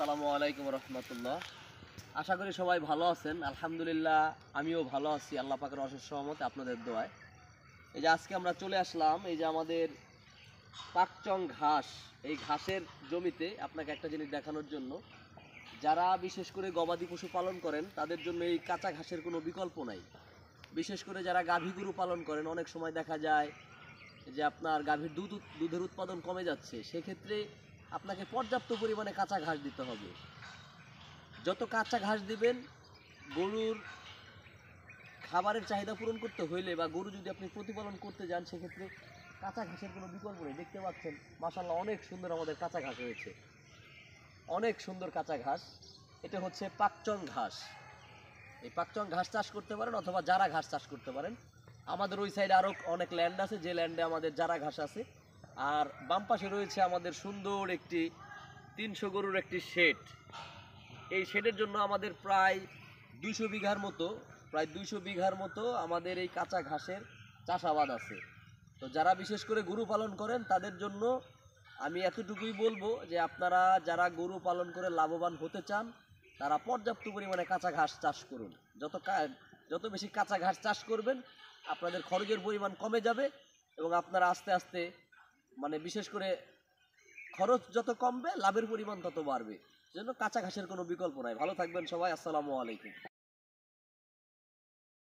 আসসালামু আলাইকুম রহমতুল্লাহ। আশা করি সবাই ভালো আছেন। আলহামদুলিল্লাহ আমিও ভালো আছি, আল্লাহ পাকের অশেষ রহমতে আপনাদের দোয়ায়। এই যে আজকে আমরা চলে আসলাম এই যে আমাদের পাকচং ঘাস, এই ঘাসের জমিতে আপনাকে একটা জিনিস দেখানোর জন্য। যারা বিশেষ করে গবাদি পশু পালন করেন তাদের জন্য এই কাঁচা ঘাসের কোনো বিকল্প নাই। বিশেষ করে যারা গাভী গরু পালন করেন, অনেক সময় দেখা যায় যে আপনার গাভীর দুধের উৎপাদন কমে যাচ্ছে। সেক্ষেত্রে আপনাকে পর্যাপ্ত পরিমাণে কাঁচা ঘাস দিতে হবে। যত কাঁচা ঘাস দিবেন, গরুর খাবারের চাহিদা পূরণ করতে হইলে বা গরু যদি আপনি প্রতিপালন করতে যান, সেক্ষেত্রে কাঁচা ঘাসের কোনো বিকল্প নেই। দেখতে পাচ্ছেন মাশাআল্লাহ অনেক সুন্দর আমাদের কাঁচা ঘাস হয়েছে, অনেক সুন্দর কাঁচা ঘাস। এটা হচ্ছে পাকচং ঘাস। এই পাকচং ঘাস চাষ করতে পারেন অথবা জারা ঘাস চাষ করতে পারেন। আমাদের ওই সাইডে আরও অনেক ল্যান্ড আছে, যে ল্যান্ডে আমাদের জারা ঘাস আছে। আর বাম পাশে রয়েছে আমাদের সুন্দর একটি 300 গরুর একটি শেড। এই শেডের জন্য আমাদের প্রায় 200 বিঘার মতো আমাদের এই কাঁচা ঘাসের চাষাবাদ আছে। তো যারা বিশেষ করে গরু পালন করেন তাদের জন্য আমি এতটুকুই বলবো যে আপনারা যারা গরু পালন করে লাভবান হতে চান, তারা পর্যাপ্ত পরিমাণে কাঁচা ঘাস চাষ করুন। যত বেশি কাঁচা ঘাস চাষ করবেন, আপনাদের খরচের পরিমাণ কমে যাবে এবং আপনারা আস্তে আস্তে বিশেষ করে খরচ যত কমবে লাভের পরিমাণ তত বাড়বে। সেজন্য কাঁচা ঘাসের কোনো বিকল্প নাই। ভালো থাকবেন সবাই। আসসালামু আলাইকুম।